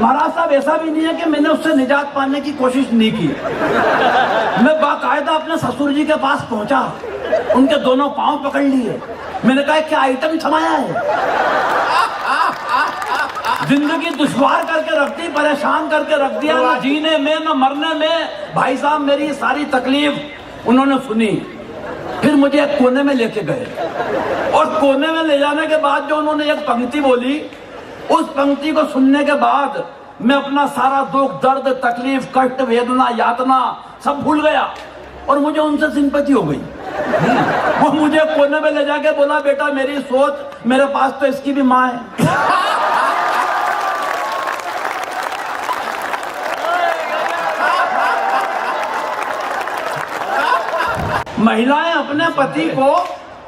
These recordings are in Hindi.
महाराज साहब ऐसा भी नहीं है कि मैंने उससे निजात पाने की कोशिश नहीं की। मैं बाकायदा अपने ससुर जी के पास पहुंचा, उनके दोनों पांव पकड़ लिए। मैंने कहा क्या आइटम थमाया है, जिंदगी दुश्वार करके रख दी, परेशान करके रख दिया, न जीने में न मरने में। भाई साहब मेरी सारी तकलीफ उन्होंने सुनी, फिर मुझे एक कोने में लेके गए और कोने में ले जाने के बाद जो उन्होंने एक पंक्ति बोली, उस पंक्ति को सुनने के बाद मैं अपना सारा दुख, दर्द, तकलीफ, कष्ट, वेदना, यातना सब भूल गया और मुझे उनसे सिंपैथी हो गई। वो मुझे कोने में ले जाके बोला, बेटा मेरी सोच, मेरे पास तो इसकी भी माँ है। महिलाएं अपने पति को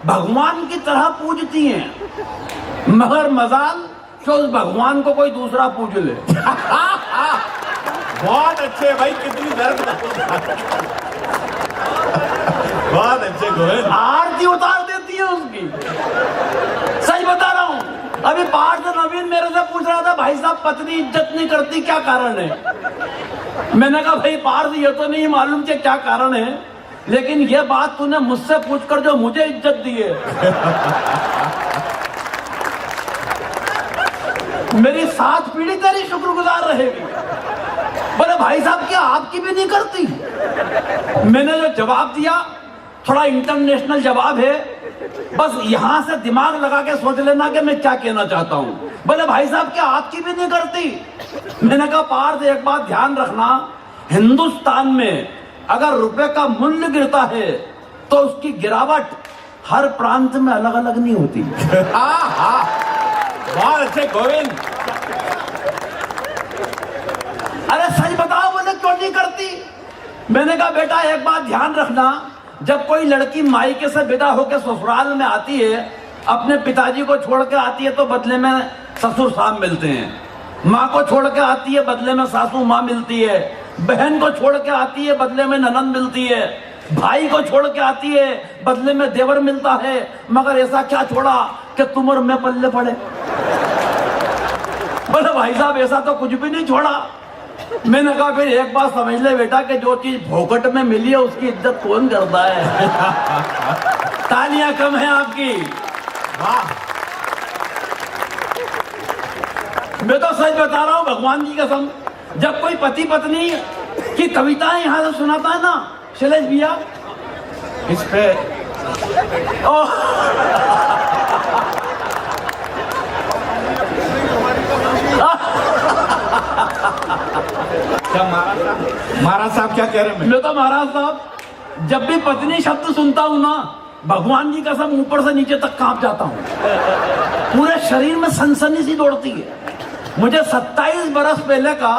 भगवान की तरह पूजती हैं, मगर मजाल तो उस भगवान को कोई दूसरा पूज ले। बहुत अच्छे भाई, कितनी दर्द। बहुत अच्छे गोविंद, आरती उतार देती है उसकी। सच बता रहा हूँ, अभी पार्थ नवीन मेरे से पूछ रहा था, भाई साहब पत्नी इज्जत नहीं करती, क्या कारण है? मैंने कहा भाई पार्थ ये तो नहीं मालूम कि क्या कारण है, लेकिन ये बात तूने मुझसे पूछकर जो मुझे इज्जत दी है, मेरी 7 पीढ़ी तेरी शुक्रगुजार रहेगी। बोले भाई साहब क्या आपकी भी नहीं करती? मैंने जो जवाब दिया थोड़ा इंटरनेशनल जवाब है, बस यहां से दिमाग लगा के सोच लेना कि मैं क्या कहना चाहता हूं। बोले भाई साहब क्या आपकी भी नहीं करती? मैंने कहा पार्थ एक बात ध्यान रखना, हिंदुस्तान में अगर रुपए का मूल्य गिरता है तो उसकी गिरावट हर प्रांत में अलग अलग नहीं होती। बहुत अच्छे गोविंद। अरे सच बताओ, बोले क्यों नहीं करती? मैंने कहा बेटा एक बात ध्यान रखना, जब कोई लड़की मायके से विदा होकर ससुराल में आती है, अपने पिताजी को छोड़ के आती है तो बदले में ससुर साहब मिलते हैं, माँ को छोड़ के आती है बदले में सासू माँ मिलती है, बहन को छोड़ के आती है बदले में ननद मिलती है, भाई को छोड़ के आती है बदले में देवर मिलता है, मगर ऐसा क्या छोड़ा कि तुम और मैं पल्ले पड़े? बोले भाई साहब ऐसा तो कुछ भी नहीं छोड़ा। मैंने कहा फिर एक बात समझ ले बेटा कि जो चीज फोकट में मिली है उसकी इज्जत कौन करता है? तालियां कम है आपकी। वाह, मैं तो सच बता रहा हूं भगवान की कसम, जब कोई पति पत्नी की कविताएं यहां से सुनाता है ना शैलेश भैया, इस पे क्या महाराज साहब क्या कह रहे हैं? मैं तो महाराज साहब जब भी पत्नी शब्द सुनता हूं ना, भगवान की कसम ऊपर से नीचे तक कांप जाता हूं, पूरे शरीर में सनसनी सी दौड़ती है। मुझे 27 बरस पहले का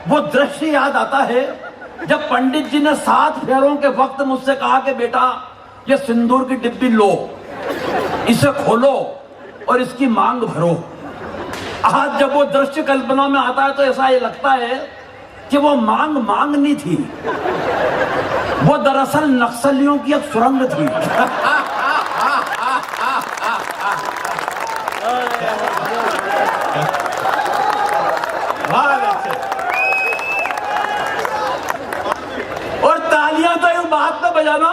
वो दृश्य याद आता है जब पंडित जी ने 7 फेरों के वक्त मुझसे कहा कि बेटा ये सिंदूर की डिब्बी लो, इसे खोलो और इसकी मांग भरो। आज जब वो दृश्य कल्पना में आता है तो ऐसा ये लगता है कि वो मांग नहीं थी, वो दरअसल नक्सलियों की एक सुरंग थी। और तालियां तो इस बात पे बजाना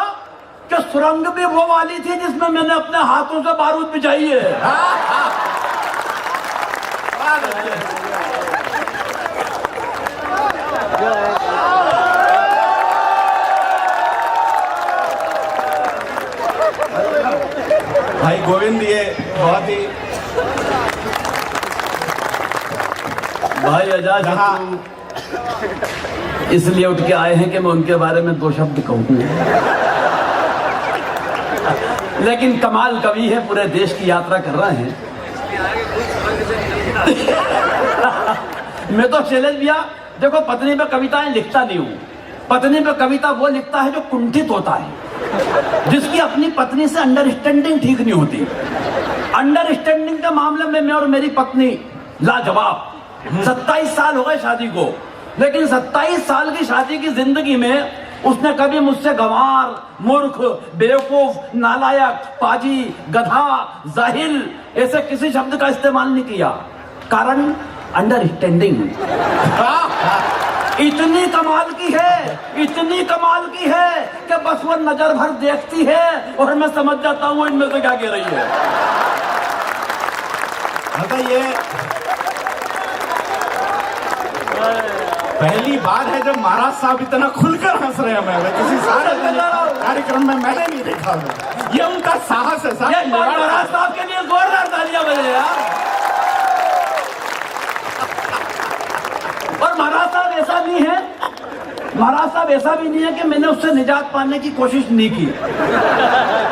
कि सुरंग भी वो वाली थी जिसमें मैंने अपने हाथों से बारूद बिछाई है। भाई गोविंद ये बहुत ही भाई आजाद इसलिए उठ के आए हैं कि मैं उनके बारे में 2 शब्द कहूं, लेकिन कमाल कवि है, पूरे देश की यात्रा कर रहे हैं। मैं तो शैलेश भैया देखो पत्नी पे कविताएं लिखता नहीं हूं, पत्नी पे कविता वो लिखता है जो कुंठित होता है, जिसकी अपनी पत्नी से अंडरस्टैंडिंग ठीक नहीं होती। अंडरस्टैंडिंग के मामले में मैं और मेरी पत्नी लाजवाब। 27 साल हो गए शादी को, लेकिन 27 साल की शादी की जिंदगी में उसने कभी मुझसे गंवार, मूर्ख, बेवकूफ, नालायक, पाजी, गधा, जाहिल ऐसे किसी शब्द का इस्तेमाल नहीं किया। कारण अंडरस्टैंडिंग इतनी कमाल की है, इतनी कमाल की है कि बस वो नजर भर देखती है और मैं समझ जाता हूँ इनमें से क्या कह रही है। ये पहली बार है जब महाराज साहब इतना खुलकर हंस रहे हैं। मैं किसी सारे कार्यक्रम में मैंने नहीं देखा। ये उनका साहस है साहब। महाराज साहब के लिए जोरदार तालियां बजे यार। और महाराज साहब ऐसा नहीं है, महाराज साहब ऐसा भी नहीं है कि मैंने उससे निजात पाने की कोशिश नहीं की।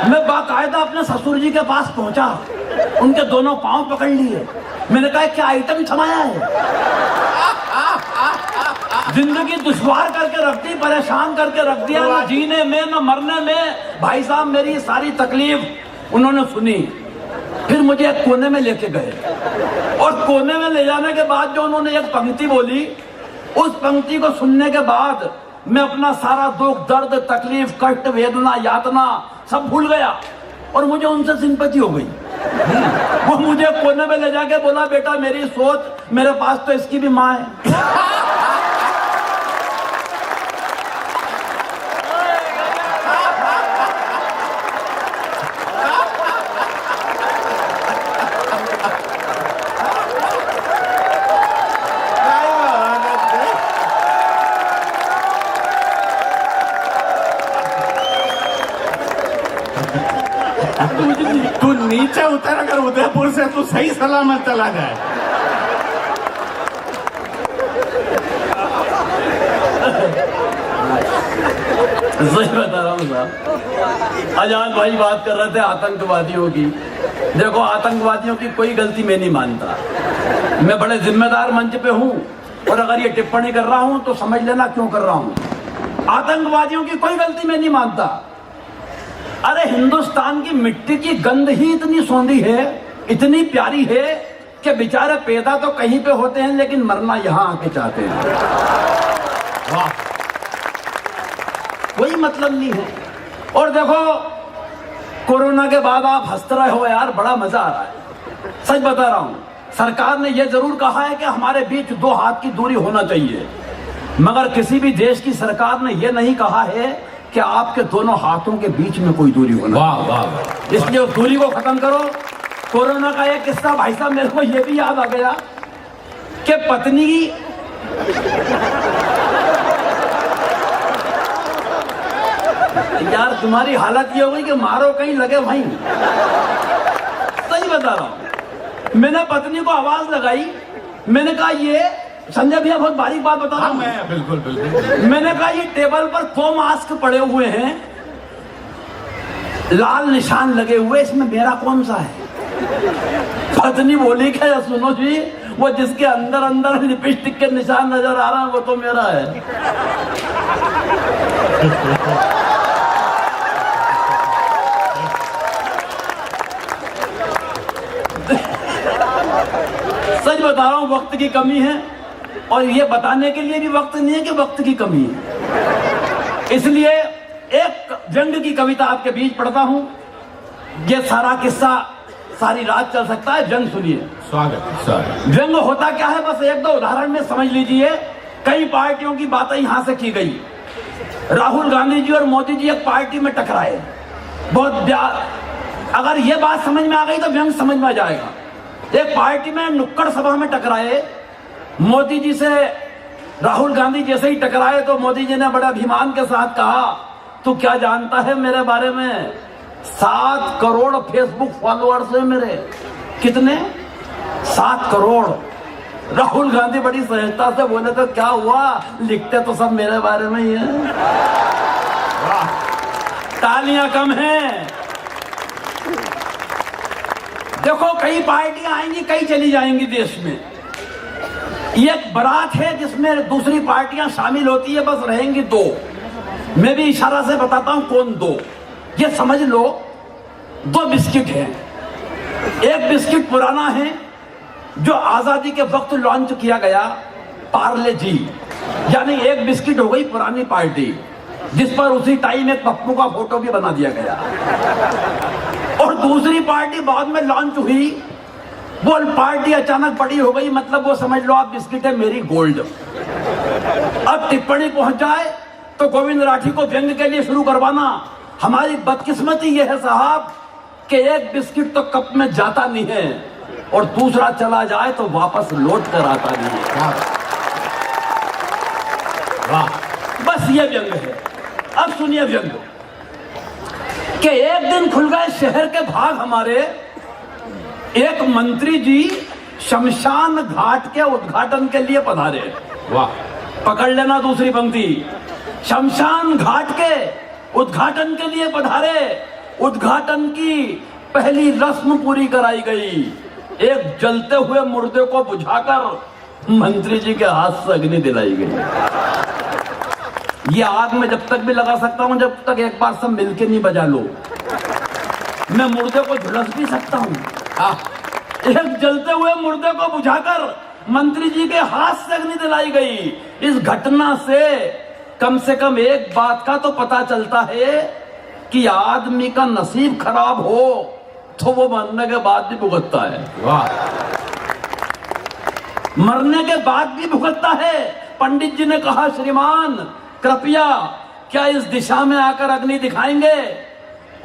मैं बाकायदा अपने ससुर जी के पास पहुंचा, उनके दोनों पांव पकड़ लिए। मैंने कहा क्या आइटम थमाया है, जिंदगी दुश्वार करके रख दी, परेशान करके रख दिया, न जीने में न मरने में। भाई साहब मेरी सारी तकलीफ उन्होंने सुनी, फिर मुझे एक कोने में लेके गए और कोने में ले जाने के बाद जो उन्होंने एक पंक्ति बोली, उस पंक्ति को सुनने के बाद मैं अपना सारा दुख, दर्द, तकलीफ, कष्ट, वेदना, यातना सब भूल गया और मुझे उनसे सिंपैथी हो गई। वो मुझे कोने में ले जाके बोला, बेटा मेरी सोच, मेरे पास तो इसकी भी माँ है। तू नीचे उतर, अगर उदयपुर से तू सही सलामत चला जाए। सही बता रहा हूँ साहब। आजाद भाई बात कर रहे थे आतंकवादियों की। देखो आतंकवादियों की कोई गलती मैं नहीं मानता, मैं बड़े जिम्मेदार मंच पे हूँ और अगर ये टिप्पणी कर रहा हूँ तो समझ लेना क्यों कर रहा हूँ। आतंकवादियों की कोई गलती मैं नहीं मानता। अरे हिंदुस्तान की मिट्टी की गंध ही इतनी सौंधी है, इतनी प्यारी है कि बेचारे पैदा तो कहीं पे होते हैं लेकिन मरना यहां आके चाहते हैं। वाह, कोई मतलब नहीं है। और देखो कोरोना के बाद आप हंस रहे हो यार, बड़ा मजा आ रहा है। सच बता रहा हूं, सरकार ने यह जरूर कहा है कि हमारे बीच 2 हाथ की दूरी होना चाहिए, मगर किसी भी देश की सरकार ने यह नहीं कहा है कि आपके दोनों हाथों के बीच में कोई दूरी होना। वाह वाह, इसलिए उस दूरी को खत्म करो। कोरोना का एक किस्सा भाई साहब मेरे को यह भी याद आ गया कि पत्नी यार तुम्हारी हालत ये हो गई कि मारो कहीं लगे वहीं। सही बता रहा हूं, मैंने पत्नी को आवाज लगाई, मैंने कहा ये संजय भैया बहुत बारीक बात बता रहा हूं। मैं बिल्कुल बिल्कुल। मैंने कहा ये टेबल पर 2 मास्क पड़े हुए हैं, लाल निशान लगे हुए, इसमें मेरा कौन सा है? पत्नी बोली क्या, सुनो जी, वो जिसके अंदर अंदर लिपस्टिक के निशान नजर आ रहा है वो तो मेरा है। सच बता रहा हूं, वक्त की कमी है और ये बताने के लिए भी वक्त नहीं है कि वक्त की कमी है। इसलिए एक जंग की कविता आपके बीच पढ़ता हूं। ये सारा किस्सा सारी रात चल सकता है, जंग सुनिए। स्वागत। जंग होता क्या है, बस 1-2 उदाहरण में समझ लीजिए। कई पार्टियों की बातें यहां से की गई। राहुल गांधी जी और मोदी जी एक पार्टी में टकराए, अगर ये बात समझ में आ गई तो व्यंग समझ में आ जाएगा। एक पार्टी में नुक्कड़ सभा में टकराए, मोदी जी से राहुल गांधी जैसे ही टकराए तो मोदी जी ने बड़ा अभिमान के साथ कहा, तू क्या जानता है मेरे बारे में? 7 करोड़ फेसबुक फॉलोअर्स है मेरे। कितने? 7 करोड़। राहुल गांधी बड़ी सहजता से बोले तो क्या हुआ, लिखते तो सब मेरे बारे में ही है। तालियां कम हैं। देखो कई पार्टियां आएंगी, कई चली जाएंगी देश में। ये एक बारात है जिसमें दूसरी पार्टियां शामिल होती है, बस रहेंगी 2। मैं भी इशारा से बताता हूं कौन 2। ये समझ लो 2 बिस्किट हैं। एक बिस्किट पुराना है जो आजादी के वक्त लॉन्च किया गया, पार्ले जी, यानी एक बिस्किट हो गई पुरानी पार्टी, जिस पर उसी टाइम एक पप्पू का फोटो भी बना दिया गया। और दूसरी पार्टी बाद में लॉन्च हुई वो पार्टी अचानक बड़ी हो गई, मतलब वो समझ लो आप बिस्किट है मेरी गोल्ड। अब टिप्पणी पहुंच जाए तो गोविंद राठी को व्यंग के लिए शुरू करवाना। हमारी बदकिस्मती ये है साहब कि एक बिस्किट तो कप में जाता नहीं है और दूसरा चला जाए तो वापस लौट कर आता नहीं है। वाह, बस ये व्यंग है। अब सुनिए व्यंग कि एक दिन खुल गए शहर के भाग हमारे। एक मंत्री जी शमशान घाट के उद्घाटन के लिए पधारे। वाह, पकड़ लेना दूसरी पंक्ति, शमशान घाट के उद्घाटन के लिए पधारे। उद्घाटन की पहली रस्म पूरी कराई गई। एक जलते हुए मुर्दे को बुझाकर मंत्री जी के हाथ से अग्नि दिलाई गई। ये आग में जब तक भी लगा सकता हूं जब तक एक बार सब मिलके नहीं बजा लो। मैं मुर्दे को झुलस भी सकता हूं। एक जलते हुए मुर्दे को बुझाकर मंत्री जी के हाथ से अग्नि दिलाई गई। इस घटना से कम एक बात का तो पता चलता है कि आदमी का नसीब खराब हो तो वो मरने के बाद भी भुगतता है। वाह, मरने के बाद भी भुगतता है। पंडित जी ने कहा, श्रीमान कृपया क्या इस दिशा में आकर अग्नि दिखाएंगे?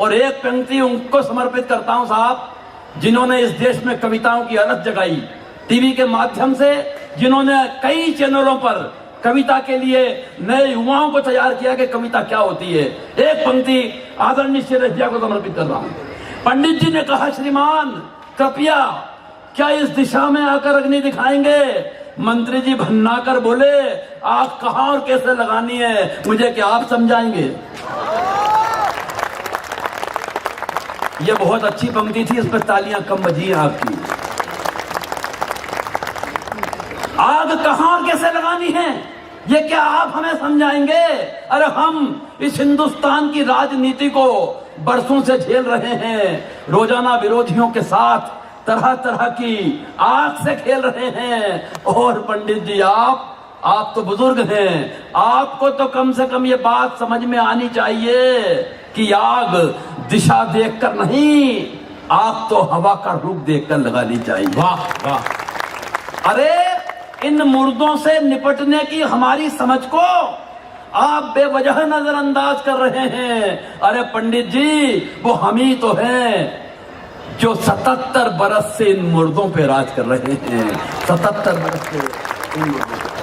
और एक पंक्ति उनको समर्पित करता हूं साहब, जिन्होंने इस देश में कविताओं की अलख जगाई, टीवी के माध्यम से जिन्होंने कई चैनलों पर कविता के लिए नए युवाओं को तैयार किया कि कविता क्या होती है। एक पंक्ति आदरणीय श्री रजिया को समर्पित कर रहा हूं। पंडित जी ने कहा, श्रीमान कृपया क्या इस दिशा में आकर अग्नि दिखाएंगे? मंत्री जी भन्ना कर बोले, आग कहां और कैसे लगानी है मुझे क्या आप समझाएंगे? यह बहुत अच्छी पंक्ति थी, इस पर तालियां कम बजी हैं आपकी। आग कहां और कैसे लगानी है ये क्या आप हमें समझाएंगे? अरे हम इस हिंदुस्तान की राजनीति को बरसों से झेल रहे हैं। रोजाना विरोधियों के साथ तरह तरह की आग से खेल रहे हैं। और पंडित जी आप तो बुजुर्ग हैं, आपको तो कम से कम ये बात समझ में आनी चाहिए कि आग दिशा देखकर नहीं, आग तो हवा का रुख देखकर लगानी चाहिए। वाह वाह। अरे इन मुर्दों से निपटने की हमारी समझ को आप बेवजह नजरअंदाज कर रहे हैं। अरे पंडित जी, वो हम ही तो हैं जो 77 बरस से इन मुर्दों पे राज कर रहे हैं। 77 बरस से इन मुर्दों पे।